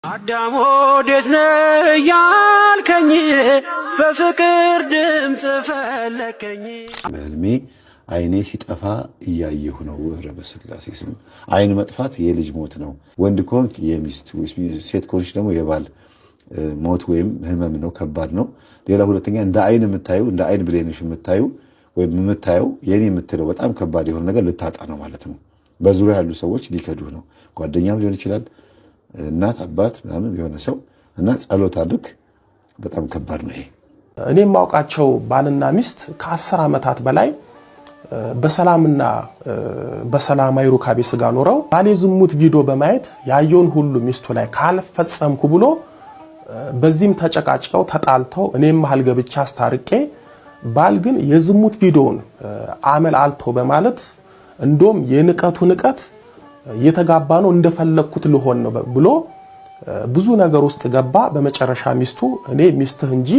አዳሞ ወዴት ነህ ያልከኝ በፍቅር ድምጽ ፈለከኝ በህልሜ አይኔ ሲጠፋ እያየሁ ነው። ወረ በስላሴ ስም አይን መጥፋት የልጅ ሞት ነው። ወንድ ከሆንክ የሚስት ሴት ከሆንሽ ደግሞ የባል ሞት ወይም ህመም ነው፣ ከባድ ነው። ሌላ ሁለተኛ እንደ አይን የምታዩ እንደ አይን ብሌንሽ የምታዩ ወይም የምታየው የኔ የምትለው በጣም ከባድ የሆነ ነገር ልታጣ ነው ማለት ነው። በዙሪያ ያሉ ሰዎች ሊከዱህ ነው። ጓደኛም ሊሆን ይችላል፣ እናት አባት ምናምን የሆነ ሰው እና ጸሎት አድርግ። በጣም ከባድ ነው ይሄ። እኔ ማውቃቸው ባልና ሚስት ከ10 ዓመታት በላይ በሰላምና በሰላማዊ ሩካቤ ስጋ ኖረው ባል የዝሙት ቪዲዮ በማየት ያየውን ሁሉ ሚስቱ ላይ ካልፈጸምኩ ብሎ በዚህም ተጨቃጭቀው ተጣልተው እኔም መሃል ገብቻ አስታርቄ ባል ግን የዝሙት ቪዲዮን አመል አልተው በማለት እንደም የንቀቱ ንቀት የተጋባ ነው እንደፈለኩት ልሆን ነው ብሎ ብዙ ነገር ውስጥ ገባ። በመጨረሻ ሚስቱ እኔ ሚስትህ እንጂ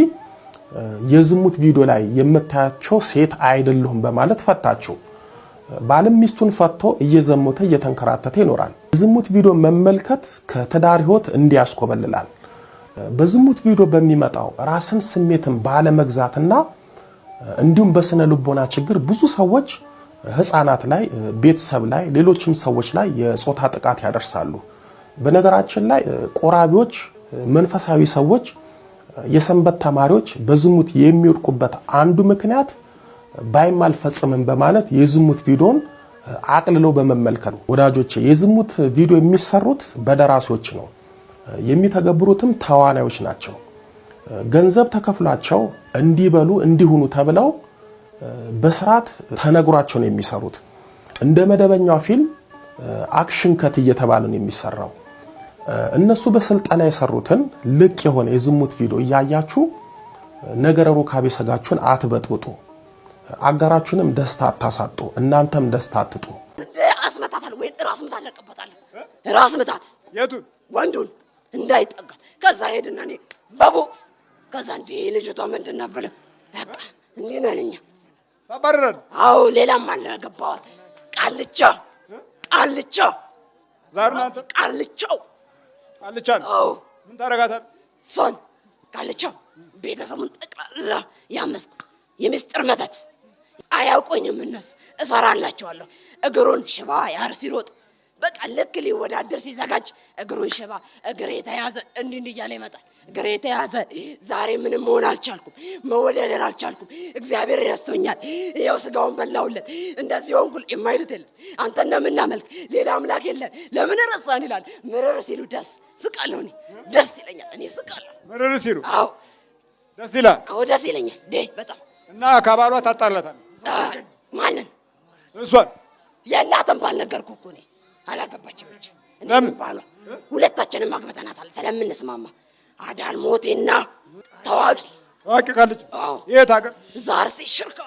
የዝሙት ቪዲዮ ላይ የምታያቸው ሴት አይደለሁም በማለት ፈታቸው። ባልም ሚስቱን ፈቶ እየዘሞተ እየተንከራተተ ይኖራል። የዝሙት ቪዲዮ መመልከት ከትዳር ህይወት እንዲያስኮበልላል። በዝሙት ቪዲዮ በሚመጣው ራስን ስሜትን ባለመግዛትና እንዲሁም በስነ ልቦና ችግር ብዙ ሰዎች ህፃናት ላይ፣ ቤተሰብ ላይ፣ ሌሎችም ሰዎች ላይ የጾታ ጥቃት ያደርሳሉ። በነገራችን ላይ ቆራቢዎች፣ መንፈሳዊ ሰዎች፣ የሰንበት ተማሪዎች በዝሙት የሚወድቁበት አንዱ ምክንያት ባይማልፈጽምን በማለት የዝሙት ቪዲዮን አቅልለው በመመልከት። ወዳጆቼ የዝሙት ቪዲዮ የሚሰሩት በደራሲዎች ነው፣ የሚተገብሩትም ተዋናዮች ናቸው። ገንዘብ ተከፍሏቸው እንዲበሉ እንዲሆኑ ተብለው በስርዓት ተነግሯቸው ነው የሚሰሩት። እንደ መደበኛው ፊልም አክሽን ከት እየተባለ ነው የሚሰራው። እነሱ በስልጠና የሰሩትን ልቅ የሆነ የዝሙት ቪዲዮ እያያችሁ ነገረ ሩካቤ ስጋችሁን አትበጥብጡ፣ አጋራችሁንም ደስታ አታሳጡ፣ እናንተም ደስታ አትጡ። አስመታታል ወይ ራስ ምታት ለቀበታል። ራስ ምታት የቱን ወንዱን እንዳይጠጋት ከዛ ሄድና እኔ በቦክስ ከዛ እንዴ ልጅቷ ምንድን ነበር በቃ እንዴ ነኛ ተባረረን። አው ሌላም አለ ገባዋት ቃልቻ ዛርናንተ ቃልቻው አው ምን ታረጋታል? ሶን ቃልቻው ቤተሰቡን ጠቅላላ ያመስኩ የምስጥር መተት አያውቆኝም። እነሱ እሰራላቸዋለሁ። እግሩን ሽባ ያር ሲሮጥ በቃ ልክ ሊወዳደር ሲዘጋጅ እግሩን ሽባ እግሬ ተያዘ እንዲህ እያለ ይመጣል። እግሬ ተያዘ። ዛሬ ምንም መሆን አልቻልኩም፣ መወዳደር አልቻልኩም። እግዚአብሔር ረስቶኛል። ይኸው ስጋውን በላውለት እንደዚህ ሆንኩ የማይሉት የለም። አንተ እንደምናመልክ ሌላ አምላክ የለም ለምን ረሳን ይላል። ምርር ሲሉ ደስ ስቃለሁ። እኔ ደስ ይለኛል። እኔ ስቃለሁ። ምርር ሲሉ አዎ ደስ ይላል። አዎ ደስ ይለኛል። በጣም እና ከባሏ ታጣላታል። ማንን? እሷን የላትም ባል ነገርኩህ እኮ እኔ አላገባችም እንጂ ለምን ባሏ ሁለታችንም አግብተናታል ስለምንስማማ። አዳል ሞቴና ታዋቂ ቃልቻ የት ሀገር? ዛርሲ ሽርካ።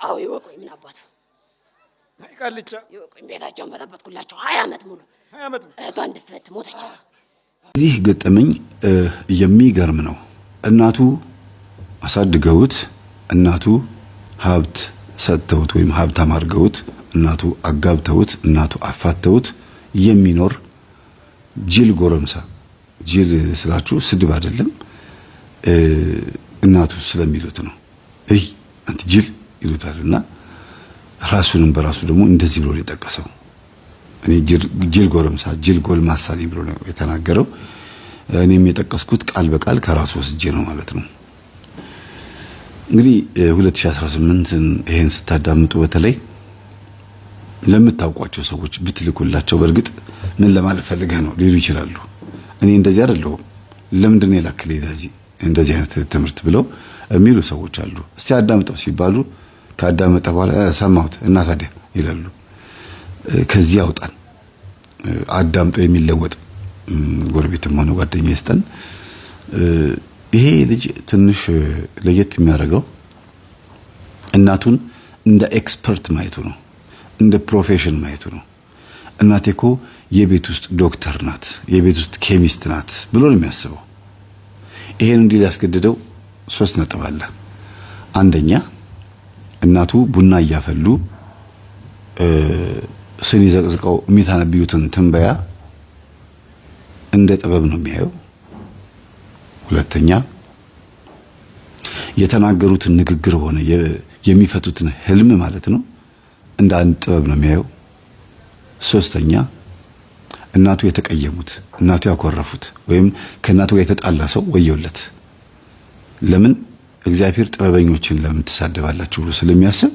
አዎ ይወቁኝ። ምን አባቱ ቃልቻ ይወቁኝ። ቤታቸውን በጠበጥኩላቸው 20 ዓመት ሙሉ። እህቷ እንድፈት ሞተቻት። እዚህ ገጠመኝ የሚገርም ነው። እናቱ አሳድገውት፣ እናቱ ሀብት ሰጥተውት ወይም ሀብታም አድርገውት፣ እናቱ አጋብተውት፣ እናቱ አፋተውት የሚኖር ጅል ጎረምሳ። ጅል ስላችሁ ስድብ አይደለም፣ እናቱ ስለሚሉት ነው። አንተ ጅል ይሉታልና ራሱንም በራሱ ደግሞ እንደዚህ ብሎ ነው የጠቀሰው። እኔ ጅል ጎረምሳ፣ ጅል ጎልማሳ ብሎ ነው የተናገረው። እኔም የጠቀስኩት ቃል በቃል ከራሱ ወስጄ ነው ማለት ነው። እንግዲህ 2018ን ይሄን ስታዳምጡ በተለይ ለምታውቋቸው ሰዎች ብትልኩላቸው በእርግጥ ምን ለማለት ፈልገህ ነው ሊሉ ይችላሉ። እኔ እንደዚህ አይደለሁም፣ ለምንድን ነው የላክልኝ እንደዚህ አይነት ትምህርት ብለው የሚሉ ሰዎች አሉ። እስቲ አዳምጠው ሲባሉ ካዳመጠ በኋላ ሰማሁት እና ታዲያ ይላሉ። ከዚህ አውጣን። አዳምጦ የሚለወጥ ጎረቤትም ሆነ ጓደኛ ይስጠን። ይሄ ልጅ ትንሽ ለየት የሚያደርገው እናቱን እንደ ኤክስፐርት ማየቱ ነው፣ እንደ ፕሮፌሽን ማየቱ ነው። እናቴ እኮ የቤት ውስጥ ዶክተር ናት፣ የቤት ውስጥ ኬሚስት ናት ብሎ ነው የሚያስበው። ይሄን እንዲህ ሊያስገድደው 3 ነጥብ አለ። አንደኛ እናቱ ቡና እያፈሉ ስኒ ዘቅዝቀው የሚታነብዩትን ትንበያ እንደ ጥበብ ነው የሚያየው። ሁለተኛ የተናገሩትን ንግግር ሆነ የሚፈቱትን ህልም ማለት ነው እንደ አንድ ጥበብ ነው የሚያየው። ሶስተኛ እናቱ የተቀየሙት እናቱ ያኮረፉት ወይም ከእናቱ ጋር የተጣላ ሰው ወየውለት። ለምን እግዚአብሔር ጥበበኞችን ለምን ትሳደባላችሁ ብሎ ስለሚያስብ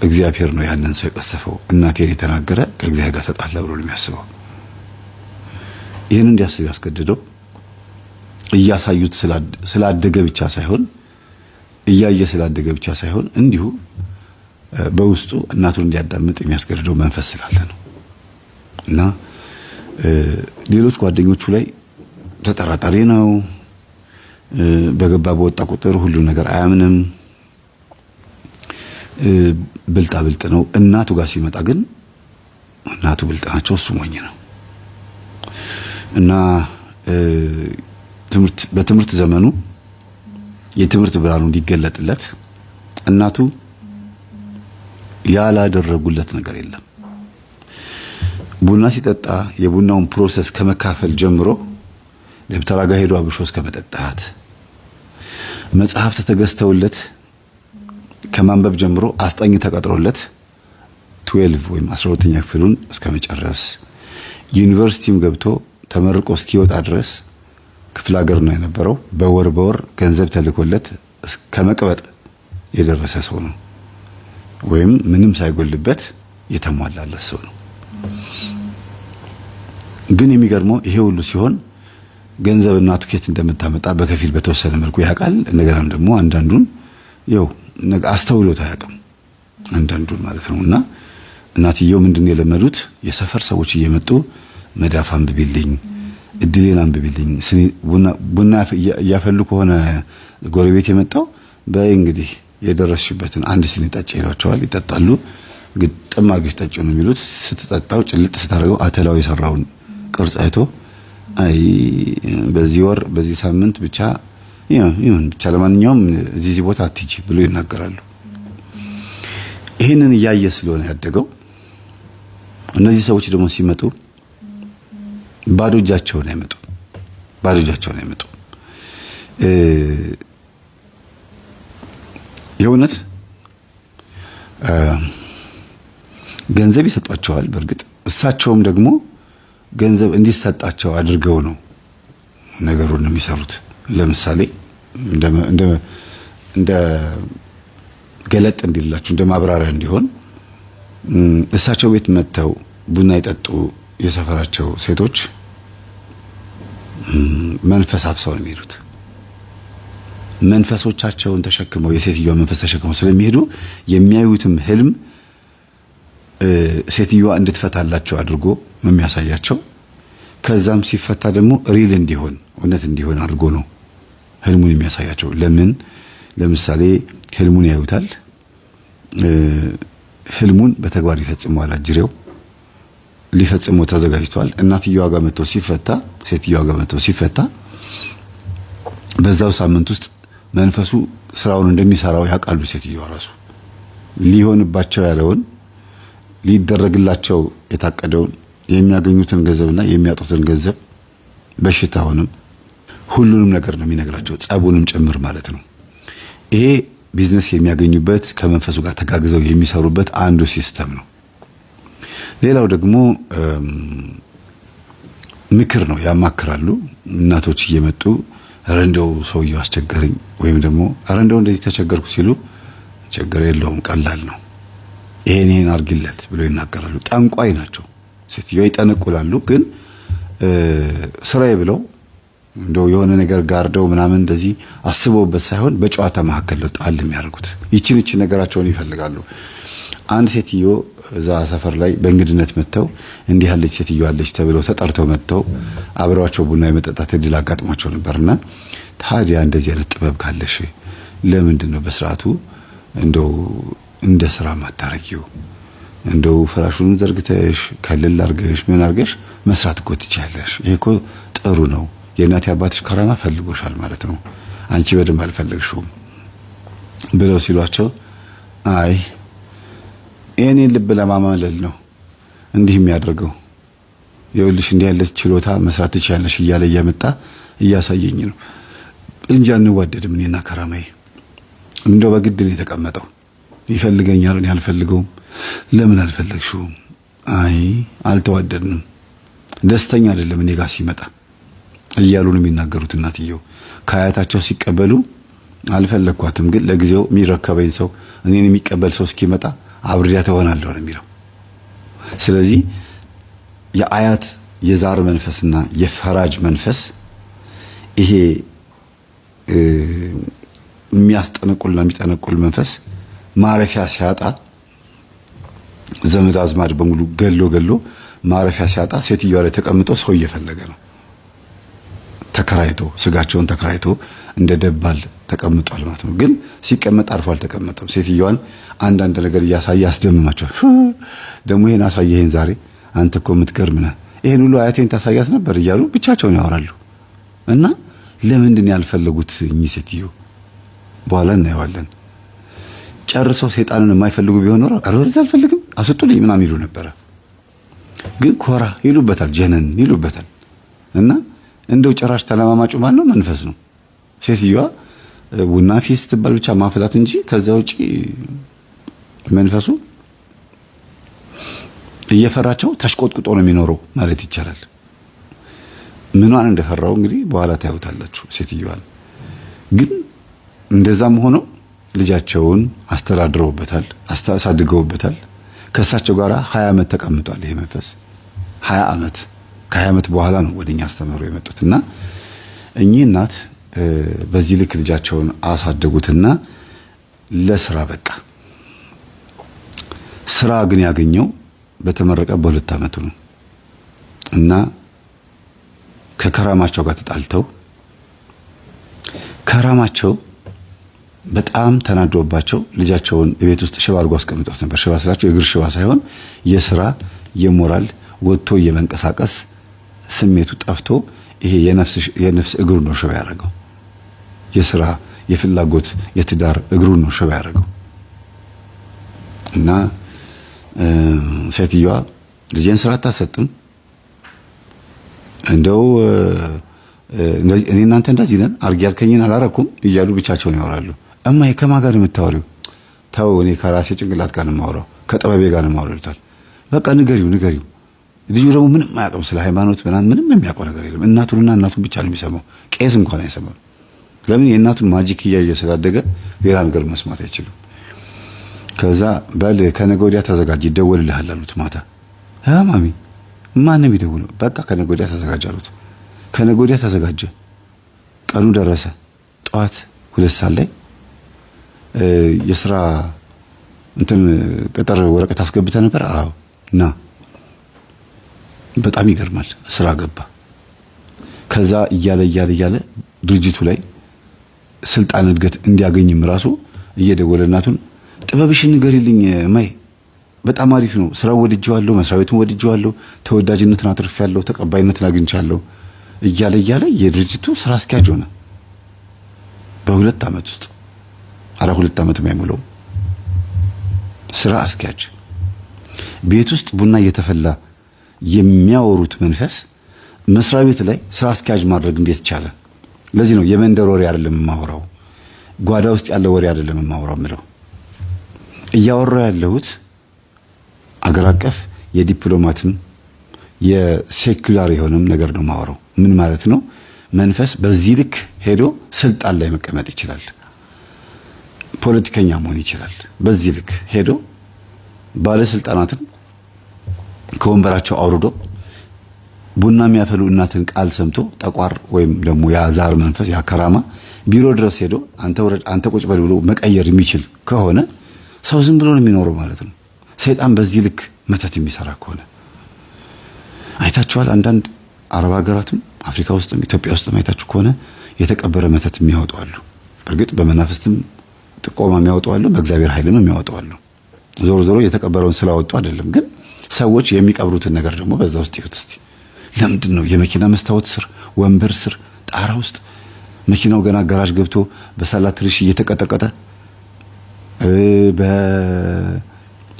እግዚአብሔር ነው ያንን ሰው የቀሰፈው። እናቴን የተናገረ ከእግዚአብሔር ጋር ተጣላ ብሎ ነው የሚያስበው። ይህን እንዲያስብ ያስገድደው እያሳዩት ስላደገ ብቻ ሳይሆን እያየ ስላደገ ብቻ ሳይሆን እንዲሁ በውስጡ እናቱን እንዲያዳምጥ የሚያስገድደው መንፈስ ስላለ ነው። እና ሌሎች ጓደኞቹ ላይ ተጠራጣሪ ነው። በገባ በወጣ ቁጥር ሁሉ ነገር አያምንም። ብልጣ ብልጥ ነው። እናቱ ጋር ሲመጣ ግን እናቱ ብልጥ ናቸው፣ እሱ ሞኝ ነው። እና በትምህርት ዘመኑ የትምህርት ብርሃኑ እንዲገለጥለት እናቱ ያላደረጉለት ነገር የለም። ቡና ሲጠጣ የቡናውን ፕሮሰስ ከመካፈል ጀምሮ ደብተራ ጋር ሄዶ አብሾ እስከ መጠጣት፣ መጽሐፍት ተገዝተውለት ከማንበብ ጀምሮ አስጠኝ ተቀጥሮለት 12 ወይም 12ኛ ክፍሉን እስከ መጨረስ፣ ዩኒቨርሲቲም ገብቶ ተመርቆ እስኪወጣ ድረስ ክፍለ ሀገር ነው የነበረው። በወር ገንዘብ ተልኮለት ከመቅበጥ የደረሰ ሰው ነው። ወይም ምንም ሳይጎልበት የተሟላለት ሰው ነው። ግን የሚገርመው ይሄ ሁሉ ሲሆን ገንዘብ እናቱ ከየት እንደምታመጣ በከፊል በተወሰነ መልኩ ያውቃል። እንደገናም ደግሞ አንዳንዱን ያው አስተውሎት አያውቅም፣ አንዳንዱን ማለት ነውና እናትየው ምንድነው የለመዱት? የሰፈር ሰዎች እየመጡ መዳፍ አንብቢልኝ፣ እድሌን አንብቢልኝ፣ ቡና እያፈሉ ከሆነ ጎረቤት የመጣው በይ እንግዲህ የደረስሽበትን አንድ ሲኒ ጠጪ ይሏቸዋል። ይጠጣሉ። ግጥም አድርገሽ ጠጪ ነው የሚሉት። ስትጠጣው ጭልጥ ስታደርገው አተላው የሰራውን ቅርጽ አይቶ አይ በዚህ ወር በዚህ ሳምንት ብቻ ይሁን ብቻ ለማንኛውም እዚህ ቦታ አትጂ ብሎ ይናገራሉ። ይሄንን እያየ ስለሆነ ያደገው እነዚህ ሰዎች ደግሞ ሲመጡ ባዶ እጃቸውን አይመጡ። የእውነት ገንዘብ ይሰጧቸዋል። በእርግጥ እሳቸውም ደግሞ ገንዘብ እንዲሰጣቸው አድርገው ነው ነገሩን የሚሰሩት። ለምሳሌ እንደ ገለጥ እንዲላችሁ እንደ ማብራሪያ እንዲሆን እሳቸው ቤት መጥተው ቡና የጠጡ የሰፈራቸው ሴቶች መንፈስ አብሰው ነው የሚሄዱት። መንፈሶቻቸውን ተሸክመው የሴትዮዋ መንፈስ ተሸክመው ስለሚሄዱ የሚያዩትም ህልም ሴትዮዋ እንድትፈታላቸው አድርጎ ነው የሚያሳያቸው። ከዛም ሲፈታ ደግሞ ሪል እንዲሆን እውነት እንዲሆን አድርጎ ነው ህልሙን የሚያሳያቸው። ለምሳሌ ህልሙን ያዩታል። ህልሙን በተግባር ይፈጽመዋል። አጅሬው ሊፈጽመው ተዘጋጅቷል። እናትየዋ ጋር መጥቶ ሲፈታ፣ ሴትዮዋ ጋር መጥቶ ሲፈታ በዛው ሳምንት ውስጥ መንፈሱ ስራውን እንደሚሰራው ያውቃሉ። ሴትዮዋ ራሱ ሊሆንባቸው ያለውን ሊደረግላቸው የታቀደውን የሚያገኙትን ገንዘብና የሚያጡትን ገንዘብ በሽታውንም ሁሉንም ነገር ነው የሚነግራቸው፣ ጸቡንም ጭምር ማለት ነው። ይሄ ቢዝነስ የሚያገኙበት ከመንፈሱ ጋር ተጋግዘው የሚሰሩበት አንዱ ሲስተም ነው። ሌላው ደግሞ ምክር ነው፣ ያማክራሉ። እናቶች እየመጡ ረንደው ሰውየው አስቸገረኝ ወይም ደግሞ ረንደው እንደዚህ ተቸገርኩ ሲሉ ችግር የለውም ቀላል ነው ይሄን አርግለት ብሎ ይናገራሉ። ጠንቋይ ናቸው። ሴትዮዋ ይጠነቁላሉ። ግን ስራዬ ብለው እንደው የሆነ ነገር ጋርደው ምናምን እንደዚህ አስበውበት ሳይሆን በጨዋታ መካከል ነው ጣል የሚያደርጉት። ይቺን ነገራቸውን ይፈልጋሉ። አንድ ሴትዮ እዛ ሰፈር ላይ በእንግድነት መጥተው እንዲህ ያለች ሴትዮ አለች ተብለው ተጠርተው መጥተው አብረዋቸው ቡና የመጠጣት እድል አጋጥሟቸው ነበርና ታዲያ እንደዚህ አይነት ጥበብ ካለሽ ለምንድን ነው በስርዓቱ እንደው እንደ ስራ ማታረጊው? እንደው ፍራሹን ዘርግተሽ ከልል አርገሽ ምን አርገሽ መስራት እኮ ትችያለሽ። ይሄ እኮ ጥሩ ነው። የእናቴ አባትሽ ከራማ ፈልጎሻል ማለት ነው። አንቺ በደንብ አልፈለግሽውም ብለው ሲሏቸው አይ የኔን ልብ ለማማለል ነው እንዲህ የሚያደርገው። ይኸውልሽ እንዲህ ያለ ችሎታ መስራት ትችያለሽ እያለ እያመጣ እያሳየኝ ነው እንጂ አንዋደድም። እኔና ከራማዬ እንደው በግድ ነው የተቀመጠው። ይፈልገኛል፣ እኔ አልፈልገውም። ለምን አልፈለግሽውም? አይ አልተዋደድንም፣ ደስተኛ አይደለም እኔ ጋር ሲመጣ እያሉ ነው የሚናገሩት። እናትየው ከአያታቸው ሲቀበሉ አልፈለኳትም፣ ግን ለጊዜው የሚረከበኝ ሰው እኔን የሚቀበል ሰው እስኪመጣ አብሬያት እሆናለሁ ነው የሚለው። ስለዚህ የአያት የዛር መንፈስና የፈራጅ መንፈስ ይሄ የሚያስጠነቁልና የሚጠነቁል መንፈስ ማረፊያ ሲያጣ ዘመድ አዝማድ በሙሉ ገሎ ማረፊያ ሲያጣ ሴትዮዋ ላይ ተቀምጦ ሰው እየፈለገ ነው። ተከራይቶ ስጋቸውን ተከራይቶ እንደ ደባል ተቀምጧል ማለት ነው። ግን ሲቀመጥ አርፎ አልተቀመጠም። ሴትዮዋን አንዳንድ ነገር እያሳየ አስደምማቸዋል። ደግሞ ይሄን አሳየኸኝ ዛሬ አንተ እኮ የምትገርም ነህ፣ ይሄን ሁሉ አያቴን ታሳያት ነበር እያሉ ብቻቸውን ያወራሉ። እና ለምንድን ያልፈለጉት እኚህ ሴትዮ? በኋላ እናየዋለን። ጨርሰው ሰይጣንን የማይፈልጉ ቢሆን ኖሮ አልወርዝ አልፈልግም አስጡልኝ ምናምን ይሉ ነበረ። ግን ኮራ ይሉበታል፣ ጀነን ይሉበታል። እና እንደው ጭራሽ ተለማማጩ ማን ነው? መንፈስ ነው። ሴትዮዋ ቡና ፊት ስትባል ብቻ ማፍላት እንጂ ከዛ ውጪ መንፈሱ እየፈራቸው ተሽቆጥቁጦ ነው የሚኖረው ማለት ይቻላል። ምኗን እንደፈራው እንግዲህ በኋላ ታዩታላችሁ ሴትዮዋን። ግን እንደዛም ሆኖ ልጃቸውን አስተዳድረውበታል፣ አሳድገውበታል። ከእሳቸው ጋር 20 ዓመት ተቀምጧል ይሄ መንፈስ 20 ዓመት። ከ20 ዓመት በኋላ ነው ወደኛ አስተምረው የመጡትና እኚህ እናት በዚህ ልክ ልጃቸውን አሳደጉትና ለስራ በቃ። ስራ ግን ያገኘው በተመረቀ በ2 ዓመቱ ነው። እና ከከራማቸው ጋር ተጣልተው ከራማቸው በጣም ተናዶባቸው ልጃቸውን ቤት ውስጥ ሽባ አድርጎ አስቀምጠውት ነበር። ሽባ ስላቸው የእግር ሽባ ሳይሆን የስራ የሞራል ወጥቶ የመንቀሳቀስ ስሜቱ ጠፍቶ ይሄ የነፍስ እግሩ ነው ሽባ ያደረገው። የስራ የፍላጎት የትዳር እግሩ ነው ሽባ ያደረገው። እና ሴትዮዋ ልጄን ስራ አታሰጥም፣ እንደው እኔ እናንተ እንደዚህ ነን አርጊ ያልከኝን አላረኩም እያሉ ብቻቸውን ያወራሉ። እማዬ ከማን ጋር የምታወሪው? ተው እኔ ከራሴ ጭንቅላት ጋር ነው የማወራው፣ ከጥበቤ ጋር ነው የማወራው ይሉታል። በቃ ንገሪው። ልጁ ደግሞ ምንም አያውቅም ስለ ሃይማኖት ምንም የሚያውቀው ነገር የለም። እናቱን ብቻ ነው የሚሰማው። ቄስ እንኳን አይሰማም። ለምን? የእናቱን ማጂክ እያየ ስላደገ ሌላ ነገር መስማት አይችልም። ከዛ በል ከነገ ወዲያ ተዘጋጅ ይደወልልሃል አሉት ማታ። ማሚ ማንም ይደውለው? በቃ ከነገ ወዲያ ተዘጋጅ አሉት። ከነገ ወዲያ ተዘጋጀ። ቀኑ ደረሰ። ጠዋት 2 ሰዓት ላይ የስራ ቅጥር ወረቀት አስገብተ ነበር? አዎ ና። በጣም ይገርማል። ስራ ገባ። ከዛ እያለ ድርጅቱ ላይ ስልጣን እድገት እንዲያገኝም ራሱ እየደወለ እናቱን ጥበብሽን ንገሪልኝ ማይ፣ በጣም አሪፍ ነው፣ ስራው ወድጄዋለሁ፣ መስሪያ ቤቱን ወድጄዋለሁ፣ ተወዳጅነትን አትርፌያለሁ፣ ተቀባይነትን አግኝቻለሁ እያለ የድርጅቱ ስራ አስኪያጅ ሆነ በ2 ዓመት ውስጥ። 2 ዓመት የማይሞላው ስራ አስኪያጅ። ቤት ውስጥ ቡና እየተፈላ የሚያወሩት መንፈስ መስሪያ ቤት ላይ ስራ አስኪያጅ ማድረግ እንዴት ቻለ? ለዚህ ነው የመንደር ወሬ አይደለም የማወራው፣ ጓዳ ውስጥ ያለ ወሬ አይደለም የማወራው ምለው። እያወራው ያለሁት አገር አቀፍ የዲፕሎማትም የሴኩላር የሆነም ነገር ነው የማወራው። ምን ማለት ነው? መንፈስ በዚህ ልክ ሄዶ ስልጣን ላይ መቀመጥ ይችላል። ፖለቲከኛ መሆን ይችላል። በዚህ ልክ ሄዶ ባለስልጣናትን ከወንበራቸው አውርዶ ቡና የሚያፈሉ እናትን ቃል ሰምቶ ጠቋር ወይም ደግሞ ያዛር መንፈስ ያከራማ ቢሮ ድረስ ሄዶ አንተ ቁጭ በል ብሎ መቀየር የሚችል ከሆነ ሰው ዝም ብሎ ነው የሚኖረው ማለት ነው። ሰይጣን በዚህ ልክ መተት የሚሰራ ከሆነ አይታችኋል። አንዳንድ አረብ ሀገራትም አፍሪካ ውስጥም ኢትዮጵያ ውስጥም አይታችሁ ከሆነ የተቀበረ መተት የሚያወጡ አሉ። በእርግጥ በመናፍስትም ጥቆማ የሚያወጡ አሉ፣ በእግዚአብሔር ኃይልም የሚያወጡ አሉ። ዞሮ የተቀበረውን ስላወጡ አይደለም፣ ግን ሰዎች የሚቀብሩትን ነገር ደግሞ በዛ ውስጥ ይሁት እስቲ። ለምንድን ነው የመኪና መስታወት ስር፣ ወንበር ስር፣ ጣራ ውስጥ መኪናው ገና ጋራዥ ገብቶ በሳላትሪሽ እየተቀጠቀጠ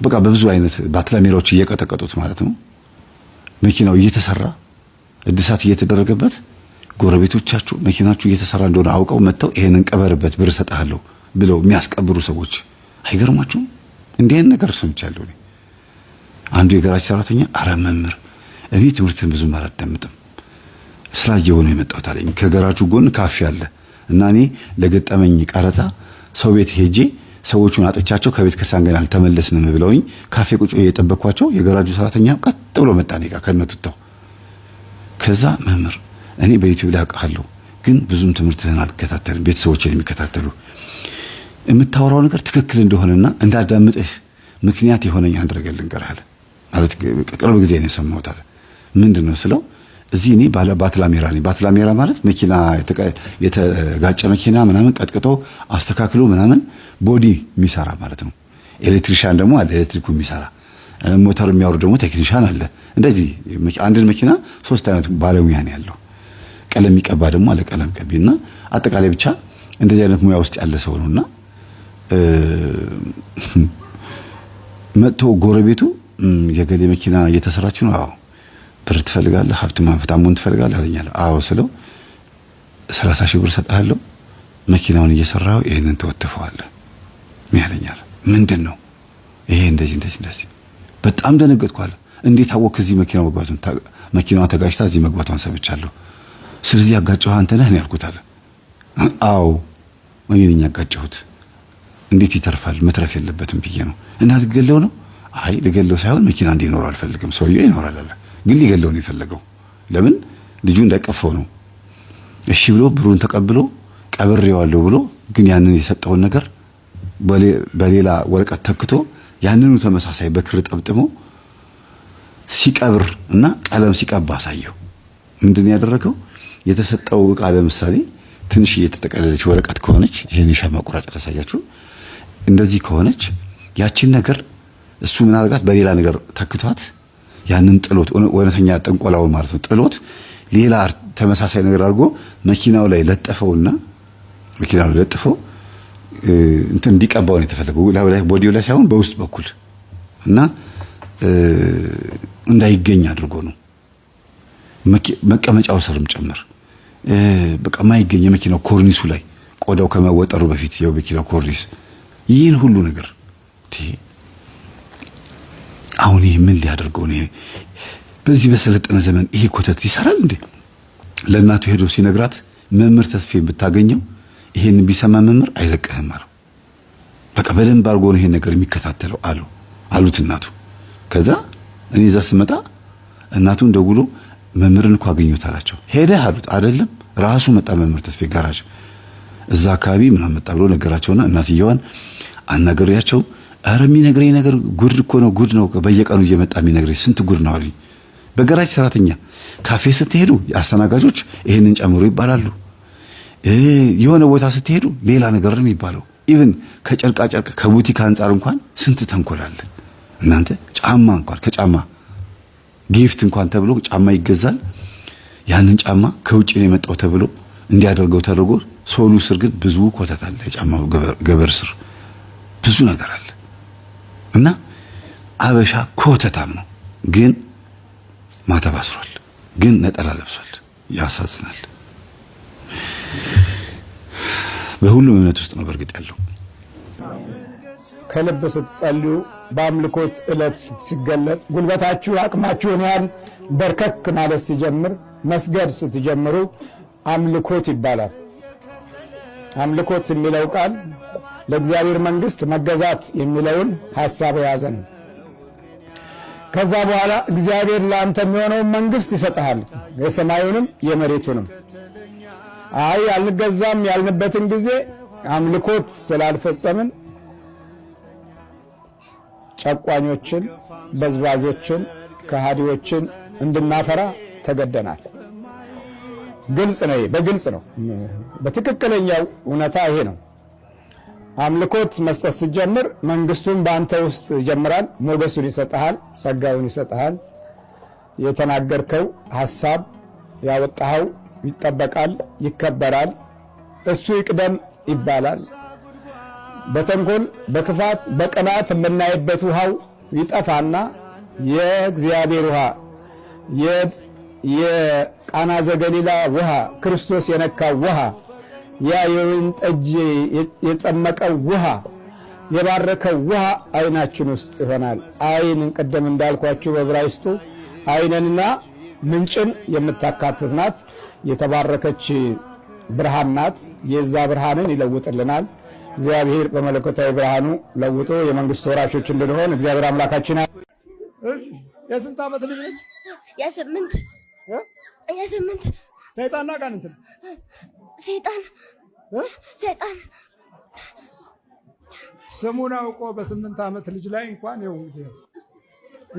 በቃ በብዙ አይነት ባትላሜሮች እየቀጠቀጡት ማለት ነው። መኪናው እየተሰራ እድሳት እየተደረገበት ጎረቤቶቻችሁ መኪናችሁ እየተሰራ እንደሆነ አውቀው መጥተው ይሄንን ቀበርበት ብር ሰጣለሁ ብለው የሚያስቀብሩ ሰዎች አይገርማችሁም? እንዲህ አይነት ነገር ሰምቻለሁ። አንዱ የገራጅ ሰራተኛ አረ መምህር እኔ ትምህርትን ብዙም አላዳምጥም ስላየው ነው የመጣሁት አለኝ። ከገራጁ ጎን ካፌ አለ እና እኔ ለገጠመኝ ቀረጻ ሰው ቤት ሄጄ ሰዎቹን አጥቻቸው ከቤተ ክርስቲያን ገና አልተመለስንም ብለውኝ ካፌ ቁጭ እየጠበቅኳቸው የገራጁ ሰራተኛ ቀጥ ብሎ መጣ እኔ ጋር ከነቱታው። ከዛ መምህር እኔ በዩቲዩብ ላይ አውቃለሁ ግን ብዙም ትምህርትህን አልከታተልም፣ ቤተሰቦችን የሚከታተሉ የምታወራው ነገር ትክክል እንደሆነና እንዳዳምጥህ ምክንያት የሆነኝ አንድ ነገር ልንገርህ አለ። ማለት ቅርብ ጊዜ ነው የሰማሁት አለ። ምንድነው ስለው እዚህ እኔ ባትላሜራ ነኝ። ባትላሜራ ማለት መኪና የተጋጨ መኪና ምናምን ቀጥቅጦ አስተካክሎ ምናምን ቦዲ የሚሰራ ማለት ነው። ኤሌክትሪሻን ደግሞ አለ ኤሌክትሪኩ የሚሰራ፣ ሞተር የሚያወርድ ደግሞ ቴክኒሻን አለ። እንደዚህ አንድን መኪና 3 አይነት ባለሙያ ነው ያለው። ቀለም የሚቀባ ደግሞ አለ ቀለም ቀቢና አጠቃላይ ብቻ እንደዚህ አይነት ሙያ ውስጥ ያለ ሰው ነውና መጥቶ ጎረቤቱ የገሌ መኪና እየተሰራች ነው። አዎ ብር ትፈልጋለህ? ሀብታሙን ትፈልጋለህ አለኛል። አዎ ስለው 30 ሺህ ብር ሰጥሃለሁ መኪናውን እየሰራው ይሄንን ተወጥፈዋለህ ያለኛል። ምንድነው ይሄ? እንደዚህ በጣም ደነገጥኳል። እንዴት አወቅ እዚህ መኪናው መግባቱን? መኪናዋ ተጋጭታ እዚህ መግባቷን ሰምቻለሁ። ስለዚህ ያጋጨው አንተ ነህ ያልኩት አለ። አዎ እኔ ነኝ ያጋጨሁት። እንዴት ይተርፋል? መትረፍ የለበትም ብዬ ነው። እና ልገለው ነው? አይ ልገለው ሳይሆን መኪና እንዲኖር አልፈልግም። ሰውዬው ይኖራል አለ ግን ሊገለው ነው የፈለገው። ለምን? ልጁ እንዳይቀፈው ነው። እሺ ብሎ ብሩን ተቀብሎ ቀብሬዋለሁ ብሎ ግን ያንን የሰጠውን ነገር በሌላ ወረቀት ተክቶ ያንኑ ተመሳሳይ በክር ጠብጥሞ ሲቀብር እና ቀለም ሲቀባ አሳየው። ምንድነው ያደረገው? የተሰጠው ዕቃ ለምሳሌ ትንሽ የተጠቀለለች ወረቀት ከሆነች ይሄን ሻማ ቁራጭ ተሳያችሁ እንደዚህ ከሆነች ያቺን ነገር እሱ ምን አደረጋት? በሌላ ነገር ተክቷት ያንን ጥሎት ወነተኛ ጠንቆላው ማለት ነው ጥሎት ሌላ ተመሳሳይ ነገር አድርጎ መኪናው ላይ ለጠፈውና መኪናው ላይ ለጥፈው እንትን እንዲቀባው ነው የተፈለገው። ላይ ቦዲው ላይ ሳይሆን በውስጥ በኩል እና እንዳይገኝ አድርጎ ነው መቀመጫው ስርም ጭምር በቃ ማይገኝ የመኪናው ኮርኒሱ ላይ ቆዳው ከመወጠሩ በፊት ያው መኪናው ኮርኒስ ይህን ሁሉ ነገር አሁን ይሄ ምን ሊያደርገው ነው? በዚህ በሰለጠነ ዘመን ይሄ ኮተት ይሰራል እንዴ? ለእናቱ ሄዶ ሲነግራት መምህር ተስፋዬን ብታገኘው ይሄን ቢሰማ መምህር አይለቀህም አለው። በቃ በደንብ አድርጎ ነው ይሄን ነገር የሚከታተለው አሉት እናቱ። ከዛ እኔ እዛ ስመጣ እናቱን ደውሎ መምህርን እኮ አገኘሁት አላቸው። ሄደህ አሉት። አይደለም ራሱ መጣ መምህር ተስፋዬ ጋራጅ እዛ አካባቢ ምናምን መጣ ብሎ ነገራቸውና እናትየዋን አናገሪያቸው። ኧረ የሚነግረኝ ነገር ጉድ እኮ ነው፣ ጉድ ነው። በየቀኑ እየመጣ የሚነግረኝ ስንት ጉድ ነው አሉኝ። በገራጅ ሰራተኛ ካፌ ስትሄዱ አስተናጋጆች ይሄንን ጨምሮ ይባላሉ። የሆነ ቦታ ስትሄዱ ሌላ ነገር ነው የሚባለው። ኢቭን ከጨርቃ ጨርቅ ከቡቲክ አንፃር እንኳን ስንት ተንኮላለ እናንተ። ጫማ እንኳን ከጫማ ጊፍት እንኳን ተብሎ ጫማ ይገዛል። ያንን ጫማ ከውጪ ነው የመጣው ተብሎ እንዲያደርገው ተደርጎ ሶሉ ስር ግን ብዙ ኮተት አለ። የጫማው ገበር ስር ብዙ ነገር አለ እና አበሻ ኮተታም ነው። ግን ማተብ አስሯል፣ ግን ነጠላ ለብሷል። ያሳዝናል። በሁሉም እምነት ውስጥ ነው በርግጥ ያለው። ከልብ ስትጸልዩ በአምልኮት ዕለት ሲገለጥ ጉልበታችሁ አቅማችሁን ያህል በርከክ ማለት ሲጀምር መስገድ ስትጀምሩ አምልኮት ይባላል። አምልኮት የሚለው ቃል ለእግዚአብሔር መንግሥት መገዛት የሚለውን ሐሳብ የያዘ ነው። ከዛ በኋላ እግዚአብሔር ለአንተ የሚሆነውን መንግሥት ይሰጥሃል፣ የሰማዩንም የመሬቱንም። አይ አልገዛም ያልንበትን ጊዜ አምልኮት ስላልፈጸምን ጨቋኞችን፣ በዝባዦችን፣ ከሃዲዎችን እንድናፈራ ተገደናል። ግልጽ ነው፣ በግልጽ ነው። በትክክለኛው እውነታ ይሄ ነው። አምልኮት መስጠት ሲጀምር መንግስቱን በአንተ ውስጥ ይጀምራል። ሞገሱን ይሰጣል፣ ጸጋውን ይሰጣል። የተናገርከው ሐሳብ ያወጣኸው ይጠበቃል፣ ይከበራል። እሱ ይቅደም ይባላል። በተንኮል በክፋት በቅናት የምናይበት ውሃው ይጠፋና የእግዚአብሔር ውሃ የቃና ዘገሊላ ውሃ ክርስቶስ የነካው ውሃ ያ የወይን ጠጅ የጠመቀው ውሃ የባረከው ውሃ አይናችን ውስጥ ይሆናል። አይን ቀደም እንዳልኳችሁ በዕብራይስጡ አይንንና ምንጭን የምታካትት ናት። የተባረከች ብርሃን ናት። የዛ ብርሃንን ይለውጥልናል እግዚአብሔር በመለኮታዊ ብርሃኑ ለውጦ የመንግስት ወራሾች እንድንሆን እግዚአብሔር አምላካችን። የስንት ዓመት ልጅ ነች? የስምንት ሰይጣንና ጋንንት ሰይጣን ስሙን አውቆ በ8 ዓመት ልጅ ላይ እንኳን ይኸው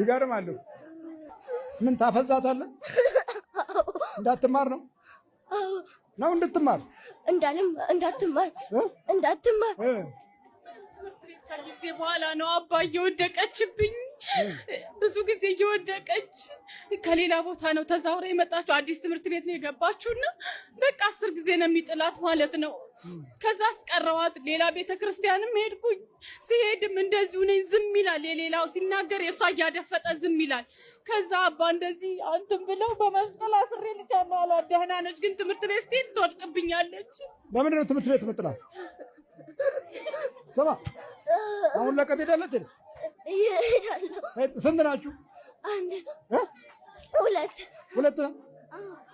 ይገርማል። ምን ታፈዛታለህ? እንዳትማር ነው እንድትማር እንዳትማር ከጊዜ በኋላ ነው አባ እየወደቀችብኝ። ብዙ ጊዜ እየወደቀች ከሌላ ቦታ ነው ተዛውራ የመጣችው። አዲስ ትምህርት ቤት ነው የገባችውና በቃ 10 ጊዜ ነው የሚጥላት ማለት ነው። ከዛ አስቀረዋት። ሌላ ቤተክርስቲያንም ሄድኩኝ። ሲሄድም እንደዚሁ ነኝ። ዝም ይላል። የሌላው ሲናገር የሷ እያደፈጠ ዝም ይላል። ከዛ አባ እንደዚህ አንተም ብለው በመስቀል አስሬ ልጃለሁ አላ። ደህና ነች፣ ግን ትምህርት ቤት ስትሄድ ትወድቅብኛለች። ለምንድን ነው ትምህርት ቤት የምትላት? ስማ አሁን ለቀት ሄዳለች። ስንት ናችሁ? አንድ ሁለት ነው።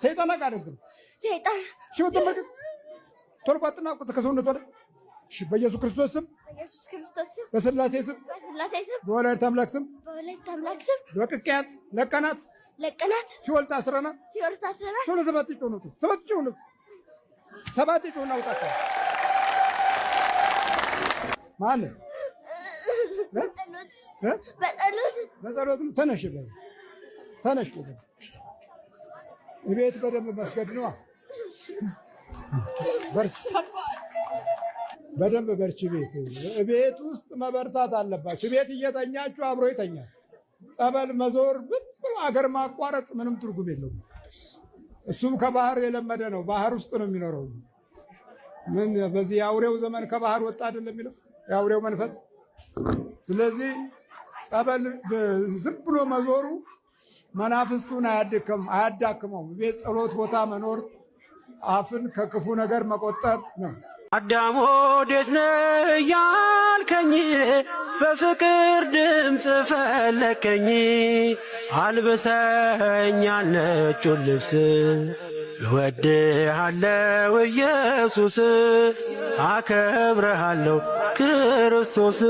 ሰይጣን አቃደም ሰይጣን ሽወተመክ ቶልቋጥና ቁጥ ከሰውነት ወደ በኢየሱስ ክርስቶስ ስም በስላሴ ስም በወላዲተ አምላክ ስም በቅቅያት ለቀናት ሲወል ታስረና ቶሎ ሰባት ጮህ ነው ውጣታ ማለት በጸሎት ተነሽ ቤት በደንብ መስገድ ነው። በደንብ በርቺ። ቤት ውስጥ መበርታት አለባችሁ። ቤት እየተኛችሁ አብሮ ይተኛል። ጸበል መዞር ብሎ አገር ማቋረጥ ምንም ትርጉም የለውም። እሱም ከባህር የለመደ ነው። ባህር ውስጥ ነው የሚኖረው። ምን በዚህ የአውሬው ዘመን ከባህር ወጣ አይደለም የሚለው የአውሬው መንፈስ። ስለዚህ ጸበል ዝም ብሎ መዞሩ መናፍስቱን አያዳክመውም። ቤት ጸሎት ቦታ መኖር አፍን ከክፉ ነገር መቆጠብ ነው። አዳም ወዴት ነህ ያልከኝ በፍቅር ድምፅ ፈለከኝ። አልብሰኛል ነጩን ልብስ እወድሃለሁ ኢየሱስ አከብረሃለሁ ክርስቶስ